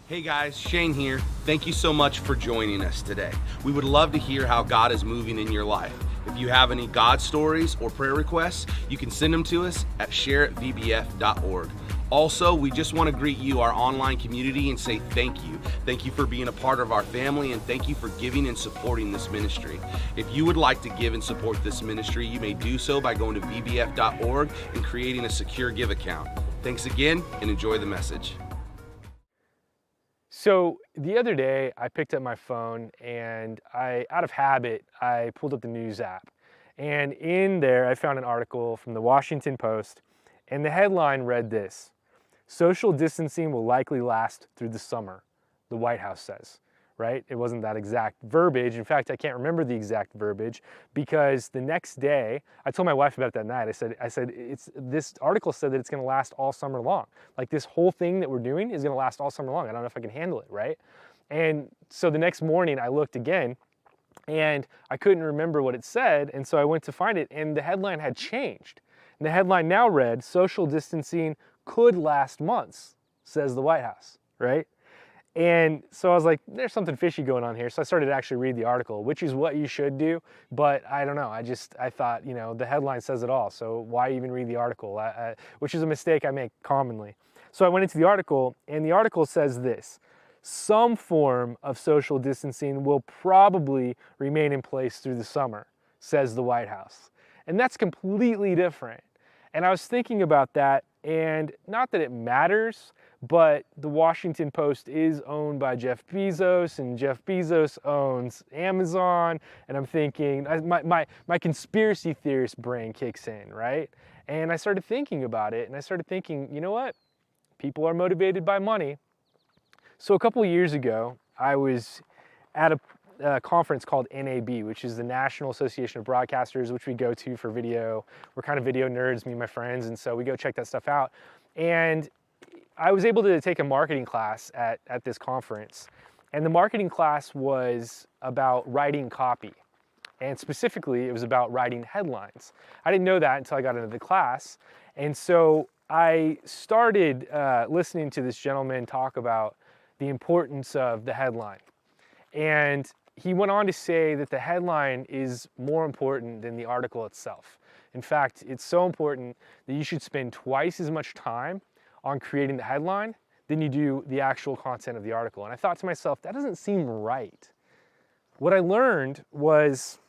Hey guys, Shane here. Thank you so much for joining us today. We would love to hear how God is moving in your life. If you have any God stories or prayer requests, you can send them to us at share@vbf.org. Also, we just want to greet you, our online community, and say thank you. Thank you for being a part of our family, and thank you for giving and supporting this ministry. If you would like to give and support this ministry, you may do so by going to vbf.org and creating a secure give account. Thanks again, and enjoy the message. So the other day I picked up my phone and out of habit, I pulled up the news app. And in there I found an article from the Washington Post, and the headline read this: "Social distancing will likely last through the summer," the White House says, right? It wasn't that exact verbiage. In fact, I can't remember the exact verbiage because the next day, I told my wife about it that night. I said, this article said that it's gonna last all summer long. Like, this whole thing that we're doing is gonna last all summer long. I don't know if I can handle it, right? And so the next morning I looked again and I couldn't remember what it said. And so I went to find it, and the headline had changed. And the headline now read, "Social distancing could last months," says the White House, right? And so I was like, there's something fishy going on here. So I started to actually read the article, which is what you should do. But I don't know. I thought, the headline says it all. So why even read the article? Which is a mistake I make commonly. So I went into the article, and the article says this: "Some form of social distancing will probably remain in place through the summer," says the White House. And that's completely different. And I was thinking about that, and not that it matters, but the Washington Post is owned by Jeff Bezos, and Jeff Bezos owns Amazon, and I'm thinking, my conspiracy theorist brain kicks in, right? And I started thinking about it, and I started thinking, you know what? People are motivated by money. So a couple of years ago, I was at a conference called NAB, which is the National Association of Broadcasters, which we go to for video. We're kind of video nerds, me and my friends, and so we go check that stuff out. And I was able to take a marketing class at this conference, and the marketing class was about writing copy. And specifically, it was about writing headlines. I didn't know that until I got into the class. And so I started listening to this gentleman talk about the importance of the headline. And he went on to say that the headline is more important than the article itself. In fact, it's so important that you should spend twice as much time on creating the headline than you do the actual content of the article. And I thought to myself, that doesn't seem right. What I learned was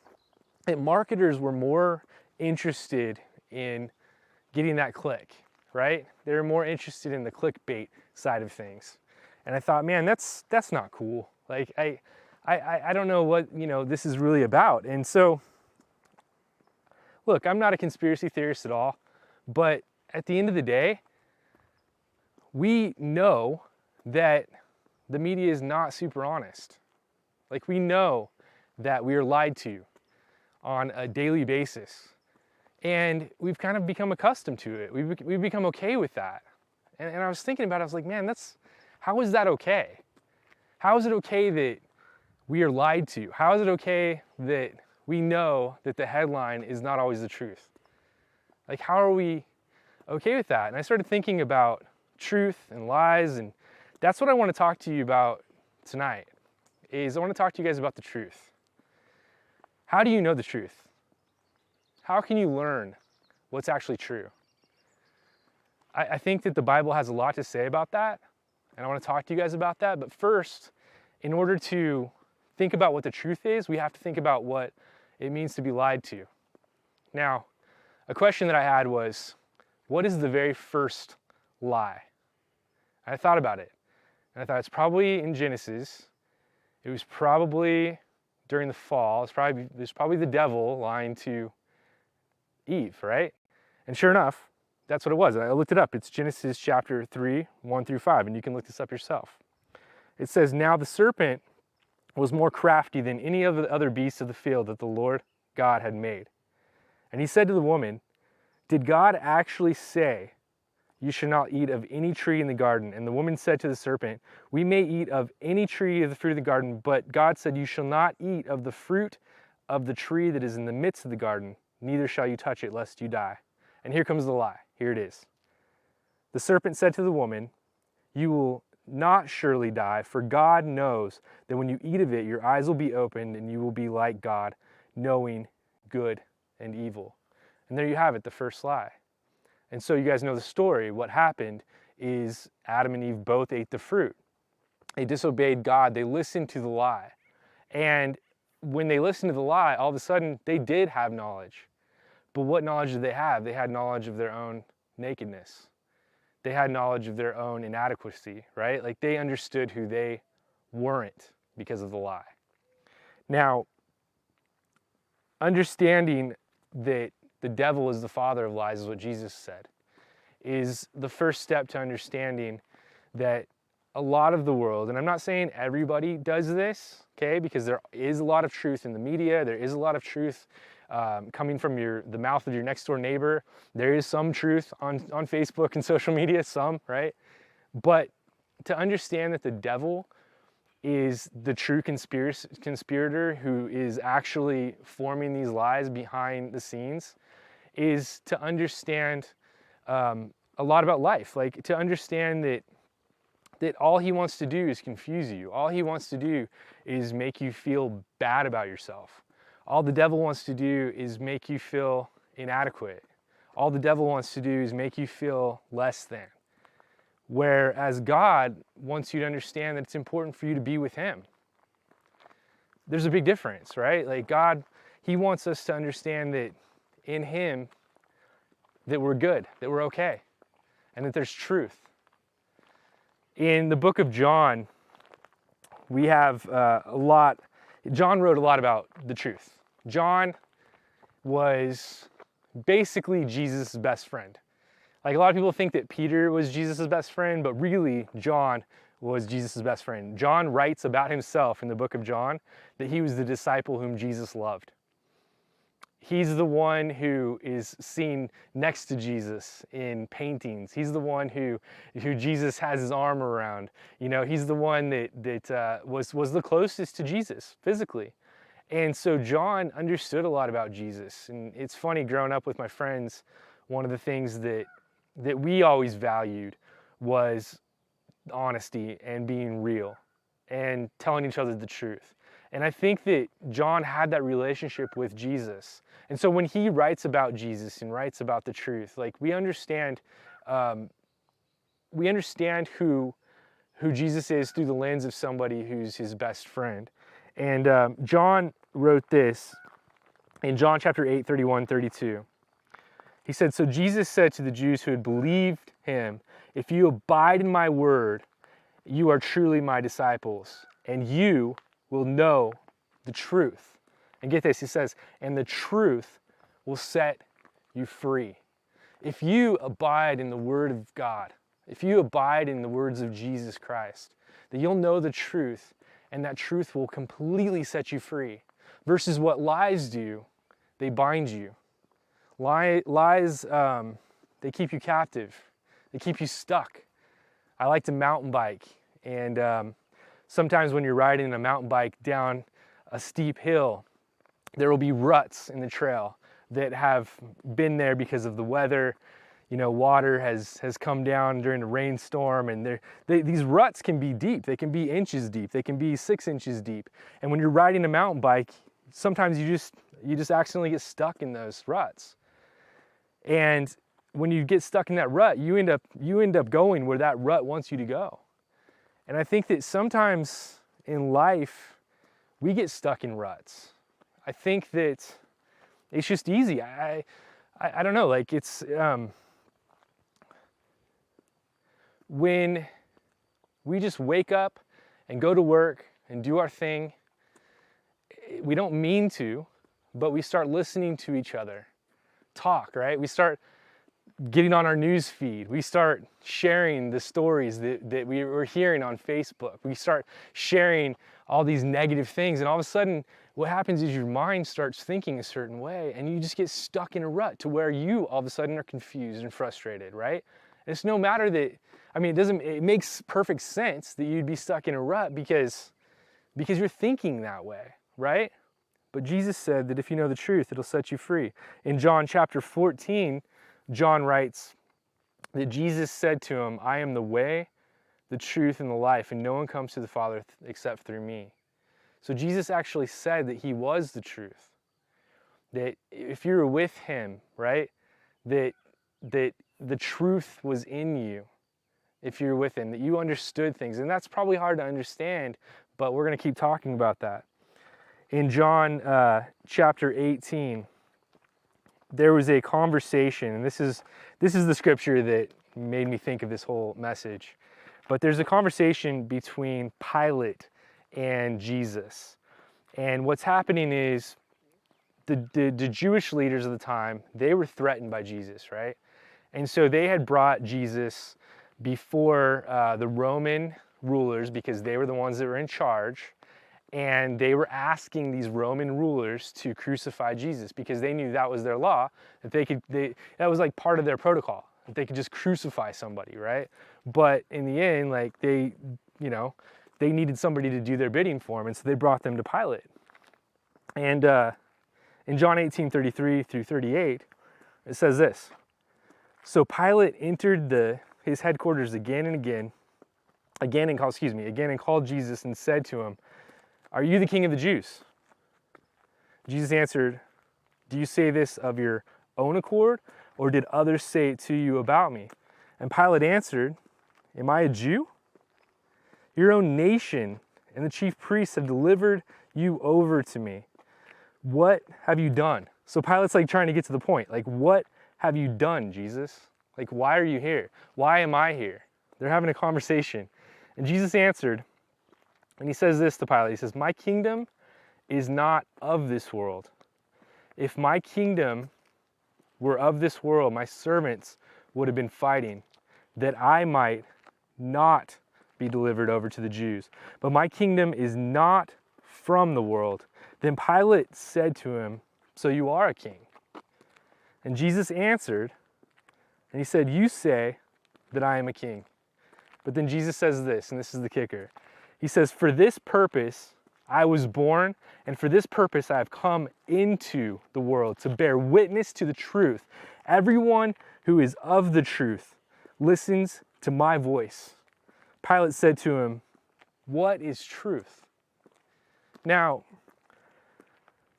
that marketers were more interested in getting that click, right? They were more interested in the clickbait side of things. And I thought, man, that's not cool. Like, I don't know what, this is really about. And so, look, I'm not a conspiracy theorist at all, but at the end of the day, we know that the media is not super honest. Like, we know that we are lied to on a daily basis. And we've kind of become accustomed to it. We've become okay with that. And I was thinking about it, I was like, man, how is that okay? How is it okay that we are lied to? How is it okay that we know that the headline is not always the truth? Like, how are we okay with that? And I started thinking about truth and lies, and that's what I want to talk to you about tonight. I want to talk to you guys about the truth. How do you know the truth? How can you learn what's actually true? I think that the Bible has a lot to say about that, and I want to talk to you guys about that. But first, in order to think about what the truth is, we have to think about what it means to be lied to. Now, a question that I had was, what is the very first lie? I thought about it, and I thought it's probably in Genesis. It was probably during the fall. It's probably the devil lying to Eve, right? And sure enough, that's what it was. I looked it up. It's Genesis chapter 3, 1 through 5, and you can look this up yourself. It says, "Now the serpent was more crafty than any of the other beasts of the field that the Lord God had made. And he said to the woman, 'Did God actually say, you should not eat of any tree in the garden?' And the woman said to the serpent, 'We may eat of any tree of the fruit of the garden, but God said, you shall not eat of the fruit of the tree that is in the midst of the garden, neither shall you touch it, lest you die.' And here comes the lie. Here it is. The serpent said to the woman, 'You will not surely die, for God knows that when you eat of it, your eyes will be opened and you will be like God, knowing good and evil. And there you have it, the first lie. And so you guys know the story. What happened is Adam and Eve both ate the fruit. They disobeyed God. They listened to the lie. And when they listened to the lie, all of a sudden they did have knowledge. But what knowledge did they have? They had knowledge of their own nakedness. They had knowledge of their own inadequacy, right? Like they understood who they weren't because of the lie. Now, understanding that the devil is the father of lies is what Jesus said, is the first step to understanding that a lot of the world, and I'm not saying everybody does this, okay, because there is a lot of truth in the media, there is a lot of truth coming from the mouth of your next door neighbor. There is some truth on Facebook and social media, some, right? But to understand that the devil is the true conspirator who is actually forming these lies behind the scenes is to understand a lot about life. Like to understand that all he wants to do is confuse you. All he wants to do is make you feel bad about yourself. All the devil wants to do is make you feel inadequate. All the devil wants to do is make you feel less than. Whereas God wants you to understand that it's important for you to be with him. There's a big difference, right? Like God, he wants us to understand that in him, that we're good, that we're okay, and that there's truth. In the book of John, we have John wrote a lot about the truth. John was basically Jesus' best friend. Like a lot of people think that Peter was Jesus' best friend, but really John was Jesus' best friend. John writes about himself in the book of John that he was the disciple whom Jesus loved. He's the one who is seen next to Jesus in paintings. He's the one who Jesus has his arm around. You know, he's the one that was the closest to Jesus physically. And so John understood a lot about Jesus. And it's funny, growing up with my friends, one of the things that we always valued was honesty and being real and telling each other the truth. And I think that John had that relationship with Jesus. And so when he writes about Jesus and writes about the truth, like we understand who Jesus is through the lens of somebody who's his best friend. And John wrote this in John chapter 8, 31, 32. He said, "So Jesus said to the Jews who had believed him, 'If you abide in my word, you are truly my disciples, and you will know the truth.'" And get this, he says, "and the truth will set you free." If you abide in the word of God, if you abide in the words of Jesus Christ, then you'll know the truth, and that truth will completely set you free. Versus what lies do, they bind you. Lies, they keep you captive. They keep you stuck. I like to mountain bike, and sometimes when you're riding a mountain bike down a steep hill, there will be ruts in the trail that have been there because of the weather. You know, water has come down during a rainstorm, and these ruts can be deep. They can be inches deep. They can be 6 inches deep. And when you're riding a mountain bike, sometimes you just accidentally get stuck in those ruts. And when you get stuck in that rut, you end up going where that rut wants you to go. And I think that sometimes in life, we get stuck in ruts. I think that it's just easy. I don't know, like it's, when we just wake up and go to work and do our thing, we don't mean to, but we start listening to each other talk, right? We start getting on our news feed. We start sharing the stories that we were hearing on Facebook. We start sharing all these negative things, and all of a sudden what happens is your mind starts thinking a certain way, and you just get stuck in a rut to where you all of a sudden are confused and frustrated, right? And it's no matter that, I mean, it makes perfect sense that you'd be stuck in a rut because you're thinking that way, right? But Jesus said that if you know the truth, it'll set you free. In John chapter 14, John writes that Jesus said to him, "I am the way, the truth, and the life, and no one comes to the Father except through me. So Jesus actually said that he was the truth. That if you were with him, right, that the truth was in you if you're with him, that you understood things. And that's probably hard to understand, but we're going to keep talking about that. In John chapter 18, there was a conversation, and this is the scripture that made me think of this whole message. But there's a conversation between Pilate and Jesus. And what's happening is the Jewish leaders of the time, they were threatened by Jesus, right? And so they had brought Jesus before the Roman rulers because they were the ones that were in charge. And they were asking these Roman rulers to crucify Jesus because they knew that was their law, that that was like part of their protocol, that they could just crucify somebody, right? But in the end, like they needed somebody to do their bidding for them, and so they brought them to Pilate. And in John 18:33 through 38, it says this: "So Pilate entered his headquarters again and called Jesus and said to him, 'Are you the king of the Jews?' Jesus answered, 'Do you say this of your own accord, or did others say it to you about me?' And Pilate answered, 'Am I a Jew? Your own nation and the chief priests have delivered you over to me. What have you done?'" So Pilate's like trying to get to the point. Like, what have you done, Jesus? Like, why are you here? Why am I here? They're having a conversation. And Jesus answered, and he says this to Pilate. He says, "My kingdom is not of this world. If my kingdom were of this world, my servants would have been fighting, that I might not be delivered over to the Jews. But my kingdom is not from the world." Then Pilate said to him, "So you are a king?" And Jesus answered, and he said, "You say that I am a king." But then Jesus says this, and this is the kicker. He says, "For this purpose I was born, and for this purpose I have come into the world, to bear witness to the truth. Everyone who is of the truth listens to my voice." Pilate said to him, "What is truth?" Now,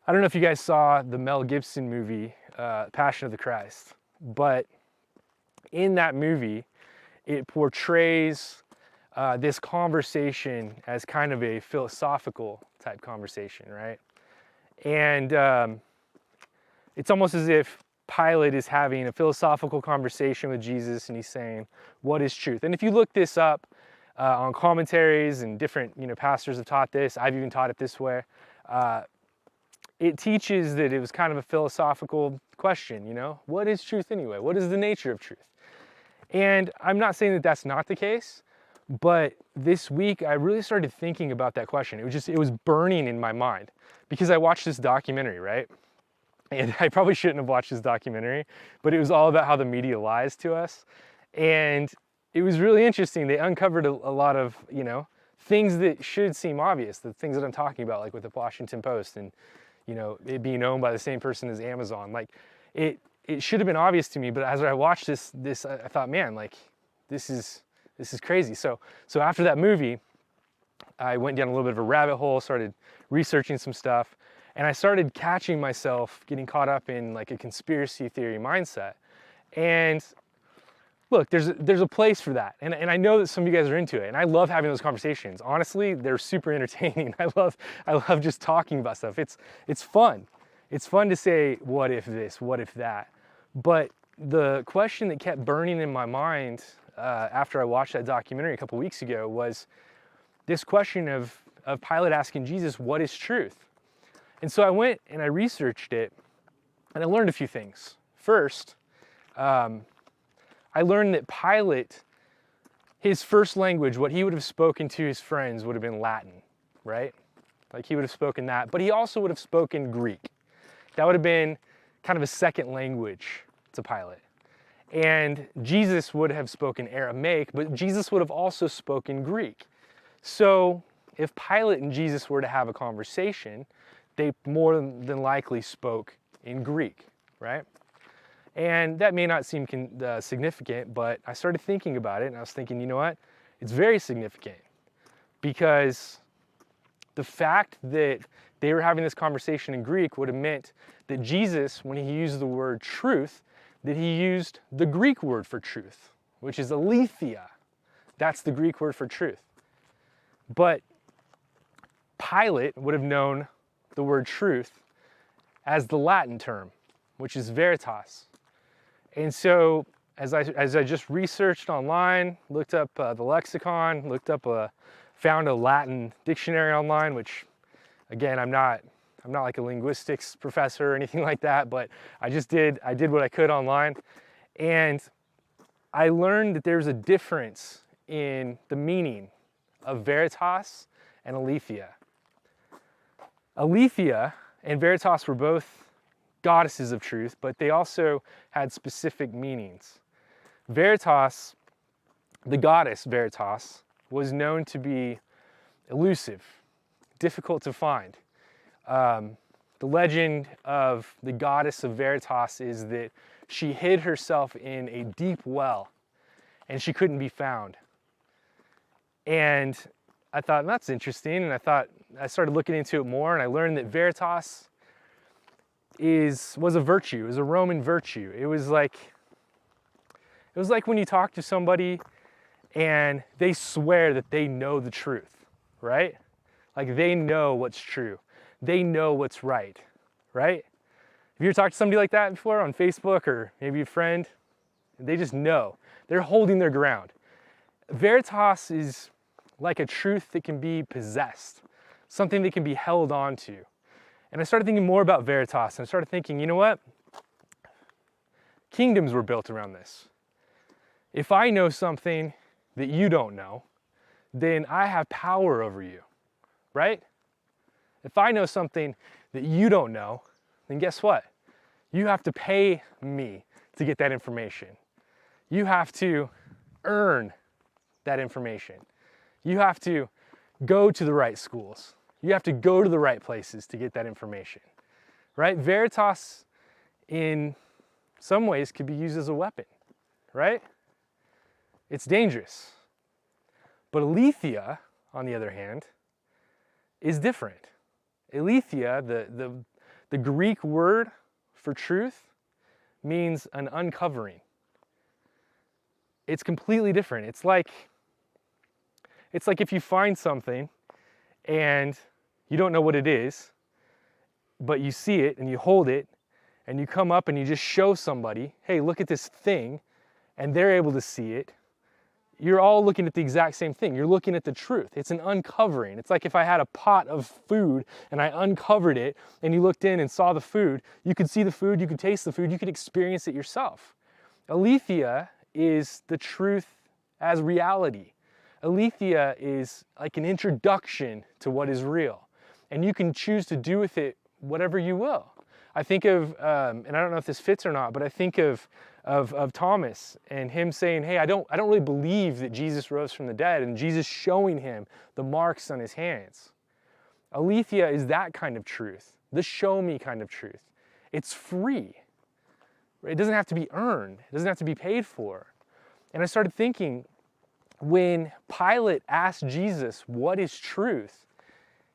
I don't know if you guys saw the Mel Gibson movie, Passion of the Christ, but in that movie, it portrays this conversation as kind of a philosophical type conversation, right? And it's almost as if Pilate is having a philosophical conversation with Jesus, and he's saying, "What is truth?" And if you look this up on commentaries, and different pastors have taught this, I've even taught it this way, it teaches that it was kind of a philosophical question, what is truth anyway? What is the nature of truth? And I'm not saying that that's not the case, but this week I really started thinking about that question. It was burning in my mind because I watched this documentary, right? And I probably shouldn't have watched this documentary, but it was all about how the media lies to us. And it was really interesting. They uncovered a lot of, things that should seem obvious, the things that I'm talking about, like with the Washington Post and, it being owned by the same person as Amazon. Like, it should have been obvious to me, but as I watched this, I thought, man, like, this is crazy. So after that movie, I went down a little bit of a rabbit hole, started researching some stuff, and I started catching myself getting caught up in like a conspiracy theory mindset. And look, there's a place for that, and I know that some of you guys are into it, and I love having those conversations. Honestly, they're super entertaining. I love just talking about stuff. It's fun. It's fun to say, what if this, what if that? But the question that kept burning in my mind after I watched that documentary a couple weeks ago was this question of Pilate asking Jesus, what is truth? And so I went and I researched it, and I learned a few things. First, I learned that Pilate, his first language, what he would have spoken to his friends would have been Latin, right? Like, he would have spoken that, but he also would have spoken Greek. That would have been kind of a second language to Pilate. And Jesus would have spoken Aramaic, but Jesus would have also spoken Greek. So if Pilate and Jesus were to have a conversation, they more than likely spoke in Greek, right? And that may not seem significant, but I started thinking about it, and I was thinking, you know what? It's very significant because the fact that they were having this conversation in Greek would have meant that Jesus, when he used the word truth, that he used the Greek word for truth, which is Alethea. That's the Greek word for truth. But Pilate would have known the word truth as the Latin term, which is Veritas. And so as I just researched online, looked up the lexicon, found a Latin dictionary online, which again, I'm not like a linguistics professor or anything like that, but I did what I could online. And I learned that there's a difference in the meaning of Veritas and Alethea. Alethea and Veritas were both goddesses of truth, but they also had specific meanings. Veritas, the goddess Veritas, was known to be elusive, difficult to find. The legend of the goddess of Veritas is that she hid herself in a deep well and she couldn't be found. And I thought, that's interesting, and I started looking into it more, and I learned that Veritas was a virtue, it was a Roman virtue. It was like when you talk to somebody and they swear that they know the truth, right? Like they know what's true. They know what's right? Have you ever talked to somebody like that before on Facebook or maybe a friend? They just know. They're holding their ground. Veritas is like a truth that can be possessed, something that can be held on to. And I started thinking more about Veritas, and I started thinking, you know what? Kingdoms were built around this. If I know something that you don't know, then I have power over you, right? If I know something that you don't know, then guess what? You have to pay me to get that information. You have to earn that information. You have to go to the right schools. You have to go to the right places to get that information, right? Veritas, in some ways, could be used as a weapon, right? It's dangerous. But Alethea, on the other hand, is different. Alethea, the Greek word for truth, means an uncovering. It's completely different. It's like if you find something and you don't know what it is, but you see it and you hold it and you come up and you just show somebody, hey, look at this thing, and they're able to see it. You're all looking at the exact same thing. You're looking at the truth. It's an uncovering. It's like if I had a pot of food and I uncovered it and you looked in and saw the food, you could see the food, you could taste the food, you could experience it yourself. Alethea is the truth as reality. Alethea is like an introduction to what is real, and you can choose to do with it whatever you will. I think of, and I don't know if this fits or not, but I think of Thomas and him saying, hey, I don't really believe that Jesus rose from the dead, and Jesus showing him the marks on his hands. Alethea is that kind of truth, the show me kind of truth. It's free. It doesn't have to be earned. It doesn't have to be paid for. And I started thinking, when Pilate asked Jesus, what is truth?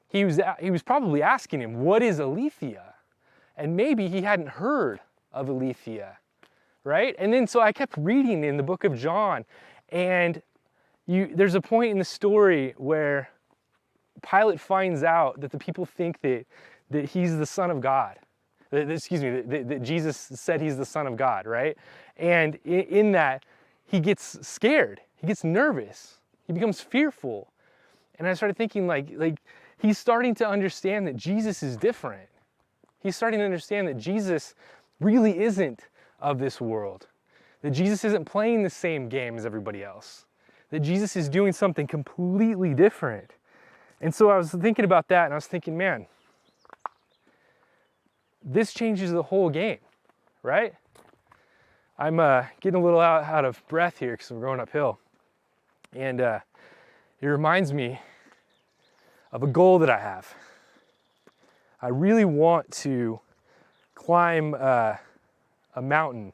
He was probably asking him, what is Alethea? And maybe he hadn't heard of Alethea, right? And then so I kept reading in the book of John, and there's a point in the story where Pilate finds out that the people think that he's the Son of God. That Jesus said he's the Son of God, right? And in that, he gets scared. He gets nervous. He becomes fearful. And I started thinking, like he's starting to understand that Jesus is different. He's starting to understand that Jesus really isn't of this world. That Jesus isn't playing the same game as everybody else. That Jesus is doing something completely different. And so I was thinking about that, and I was thinking, man, this changes the whole game, right? I'm getting a little out of breath here because I'm going uphill. And it reminds me of a goal that I have. I really want to climb a mountain.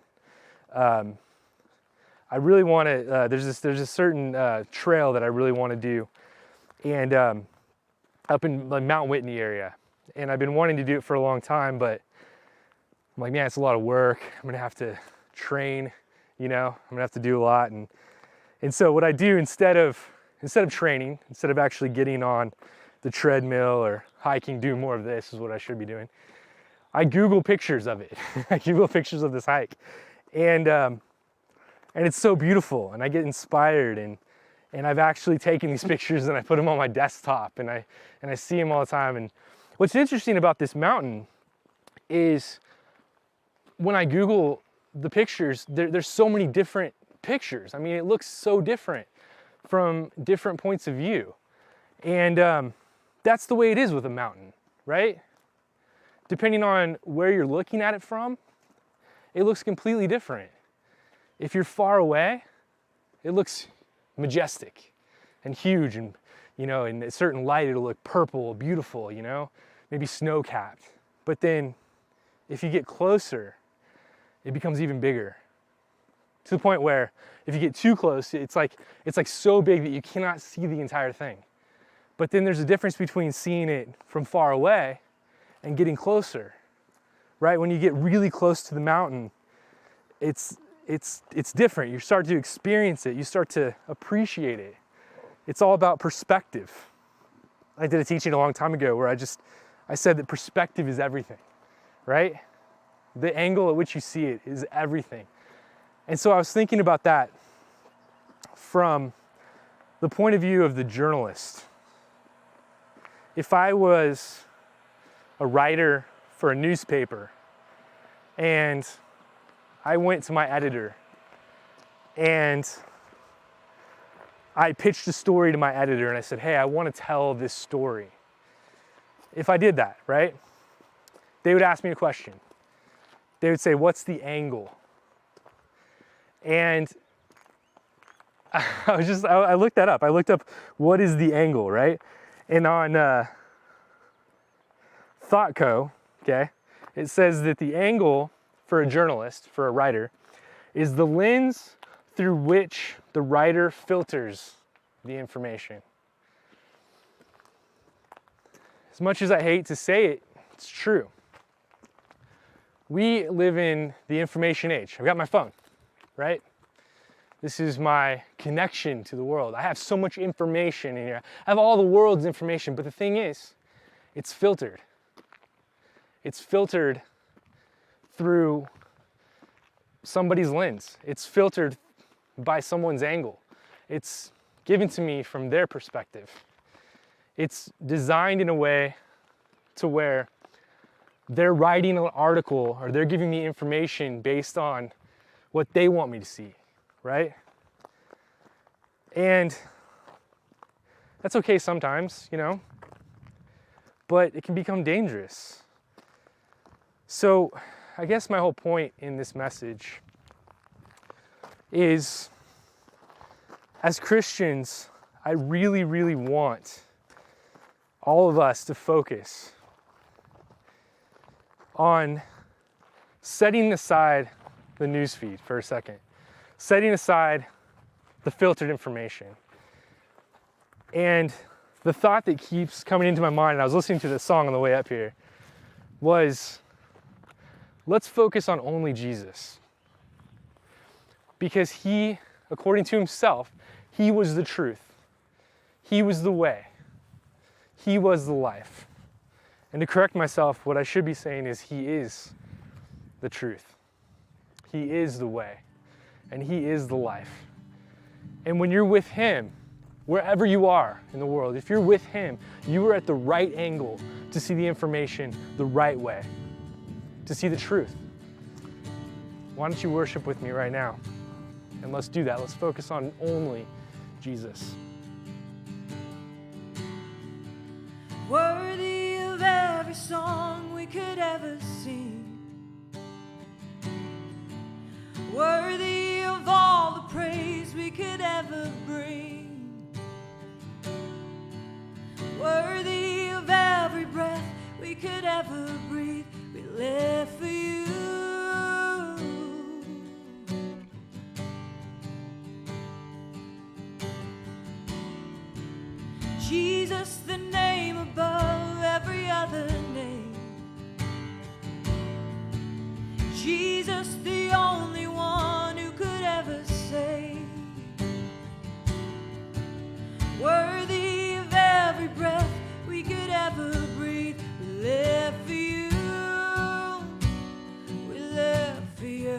I I really want to, there's a certain trail that I really want to do, and up in the Mount Whitney area. And I've been wanting to do it for a long time, but I'm like, man, it's a lot of work. I'm gonna have to train, I'm gonna have to do a lot. And so what I do instead of training, instead of actually getting on the treadmill or hiking, doing more of this is what I should be doing. I Google pictures of it. I Google pictures of this hike. And it's so beautiful, and I get inspired, and I've actually taken these pictures and I put them on my desktop, and I see them all the time. And what's interesting about this mountain is when I Google the pictures, there's so many different pictures. I mean, it looks so different from different points of view. And that's the way it is with a mountain, right? Depending on where you're looking at it from, it looks completely different. If you're far away, it looks majestic and huge, and in a certain light it'll look purple, beautiful, maybe snow-capped. But then if you get closer, it becomes even bigger, to the point where if you get too close, it's like so big that you cannot see the entire thing. But then there's a difference between seeing it from far away and getting closer, right? When you get really close to the mountain, it's different. You start to experience it. You start to appreciate it. It's all about perspective. I did a teaching a long time ago where I said that perspective is everything, right? The angle at which you see it is everything. And so I was thinking about that from the point of view of the journalist. If I was a writer for a newspaper and I went to my editor and I pitched a story to my editor and I said, hey, I want to tell this story. If I did that, right? They would ask me a question. They would say, what's the angle? And I looked that up. I looked up what is the angle, right? And on ThoughtCo, okay, it says that the angle for a journalist, for a writer, is the lens through which the writer filters the information. As much as I hate to say it, it's true. We live in the information age. I've got my phone, right? This is my connection to the world. I have so much information in here. I have all the world's information, but the thing is, it's filtered. It's filtered through somebody's lens. It's filtered by someone's angle. It's given to me from their perspective. It's designed in a way to where they're writing an article or they're giving me information based on what they want me to see, right? And that's okay sometimes, but it can become dangerous. So I guess my whole point in this message is, as Christians, I really, really want all of us to focus on setting aside the newsfeed for a second, setting aside the filtered information. And the thought that keeps coming into my mind, and I was listening to this song on the way up here, was let's focus on only Jesus. Because he, according to himself, he was the truth. He was the way. He was the life. And to correct myself, what I should be saying is he is the truth. He is the way. And he is the life. And when you're with him, wherever you are in the world, if you're with him, you are at the right angle to see the information the right way, to see the truth. Why don't you worship with me right now? And let's do that. Let's focus on only Jesus. Worthy of every song we could ever sing, worthy of all the praise we could ever bring, worthy of every breath we could ever breathe, we live for you. Jesus, the name above every other name. Jesus, the only one who could ever save. Worthy of every breath we could ever breathe. We live for you. We live for you.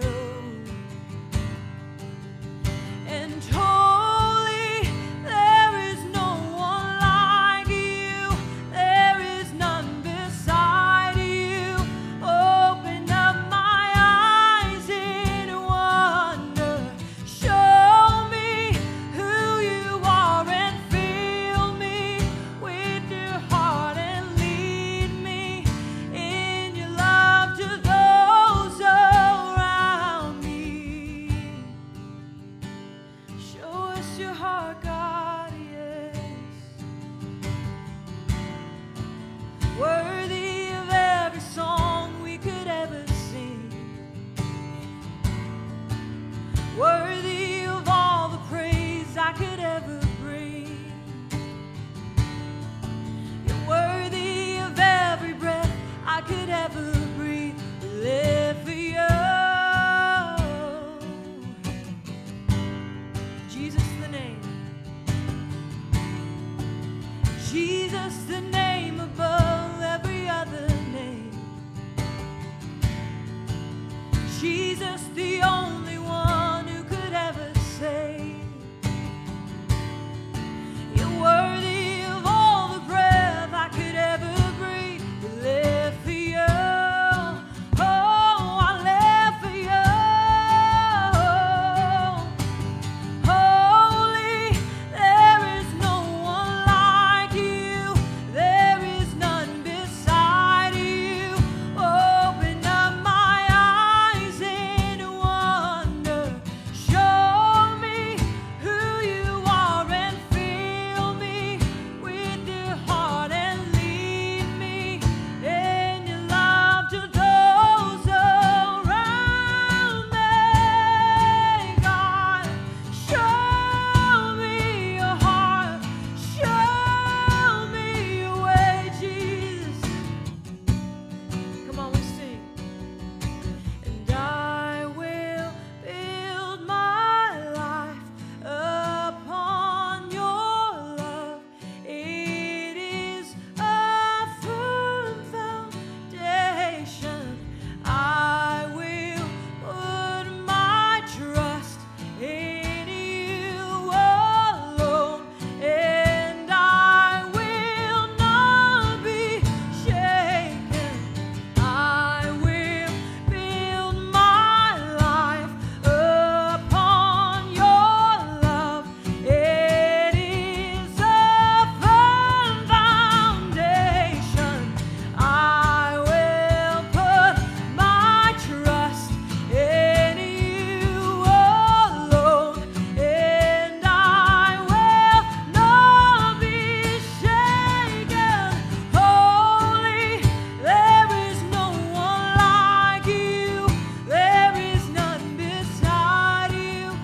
And holy, there is no one like you. There is none beside you. Open up my eyes in wonder. Show me who you are and fill me with your heart and lead me in your love to those around me. Show us your heart, God, yes. Worthy of every song we could ever sing. Worthy of all the praise I could ever bring. You're worthy of every breath I could ever breathe. Live for you. Jesus the name. Jesus the name above every other name. Jesus the only one who could ever save. You're worthy of all the breath I could ever breathe. We live for you. Oh, I live for you. Holy, there is no one like you. There is none beside you. Open up my eyes in wonder. Show me who you are and fill me with your heart and lead me in your love to those around me. God, show me your heart. Show me your way, Jesus. Come on, we sing. And I will build my life upon your love. It is a firm foundation. I will put my trust in you alone, and I will not be shaken. I will build my life upon your love. It is a firm foundation. I will put my trust in you alone, and I will not be shaken. Holy, there is no one like you. There is none beside you.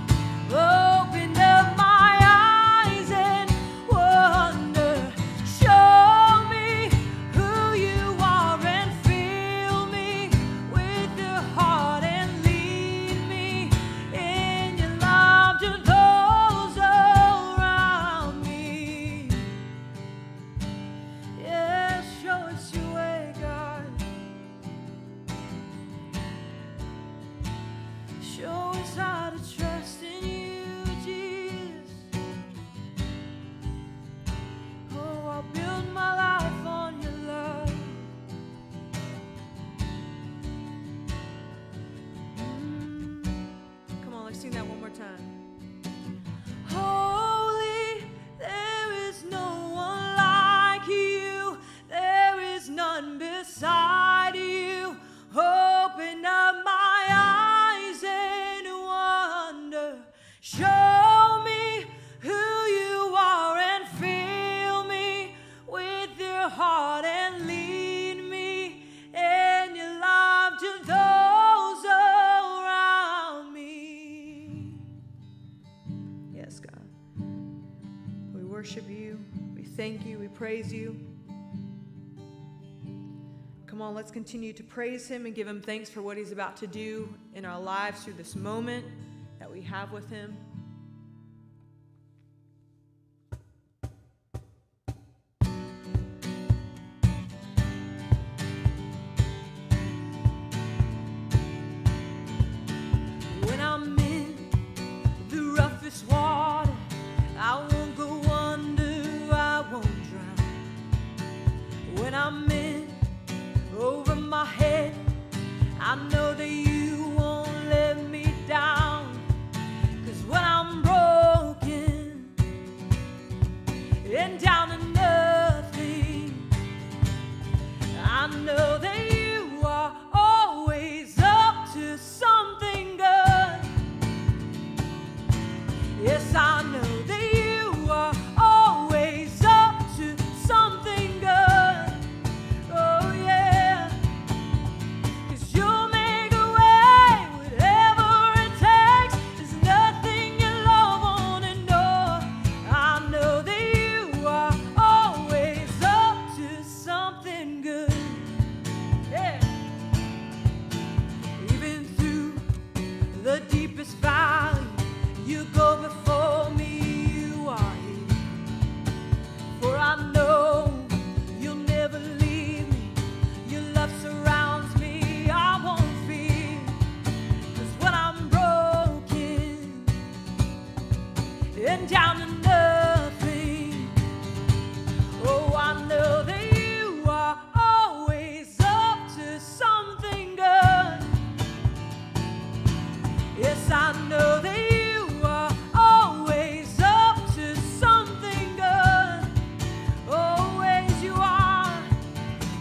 Open up my eyes and wonder. Show me who you are and fill me with your heart and lead me in your love to those around me. Yeah, show us your way, God. Show us how to trust in you, Jesus. Oh, I'll build my life on your love. Come on, let's sing that one more time. Holy, there is no one like you. There is none beside you. Open up my eyes and wonder. Show me who you are and fill me with your heart and lead me in your love to those around me. Yes, God. We worship you. We thank you. We praise you. Come on, let's continue to praise him and give him thanks for what he's about to do in our lives through this moment that we have with him. When I'm in the roughest water, I won't go under, I won't drown. When I'm in over my head, I know that you won't let me down. 'Cause when I'm broken and down to nothing, I know that you are always up to something good. Yes, I know that you are always up to something good. Oh yeah, 'cause you'll make a way, whatever it takes. There's nothing your love won't endure. I know that you are always up to something good. Yeah. Even through the deepest valley, you go before me, you are here. For I know you'll never leave me. Your love surrounds me, I won't fear. 'Cause when I'm broken and down to nothing, oh, I know that you are always up to something good. Yes, I know that you are always up to something good. Always you are.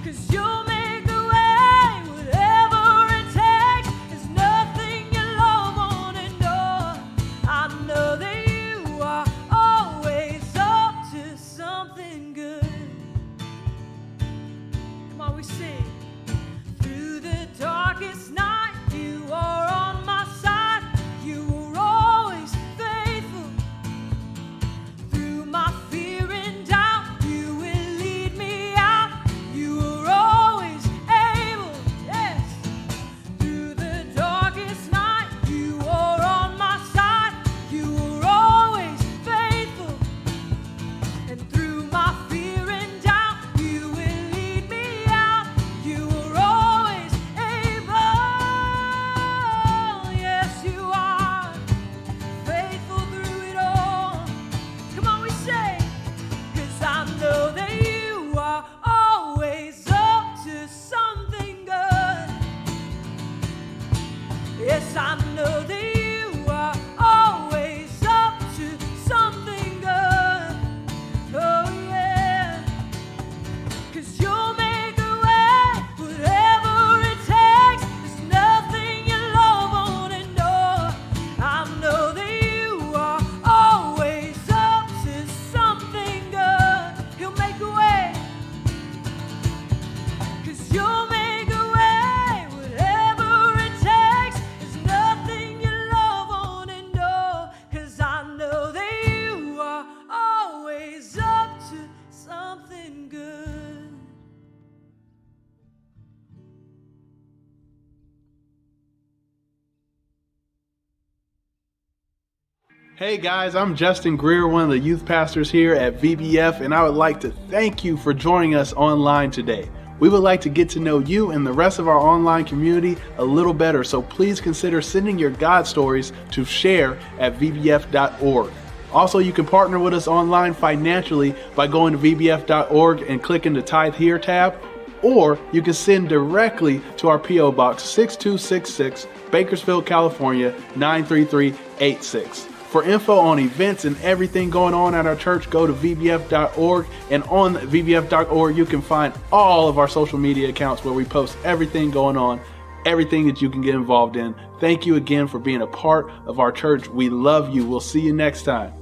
'Cause you'll make a way, whatever it takes. There's nothing your love won't endure. I know that you are always up to something good. Come on, we sing. Through the darkest night, you are on my side. You were always faithful. Through my fear and doubt, you will lead me out. You were always able, yes. Through the darkest night, you are on my side. You were always faithful. And through my fear and doubt, you will lead me out. You were always able. Yes, you are faithful through it all. Come on, we say, 'cause I know that you are always up to something good. Yes, I know that you are always up to something good. Oh yeah, 'cause you'll make a way, whatever it takes. There's nothing your love won't endure. I know that you are always up to something good. He'll make a way, 'cause you'll make a way, whatever it takes. There's nothing your love won't endure. 'Cause I know that you are always up to something good. Hey guys, I'm Justin Greer, one of the youth pastors here at VBF, and I would like to thank you for joining us online today. We would like to get to know you and the rest of our online community a little better, so please consider sending your God stories to share@vbf.org. Also, you can partner with us online financially by going to vbf.org and clicking the Tithe Here tab, or you can send directly to our P.O. Box 6266, Bakersfield, California 93386. For info on events and everything going on at our church, go to vbf.org, and on vbf.org you can find all of our social media accounts where we post everything going on, everything that you can get involved in. Thank you again for being a part of our church. We love you. We'll see you next time.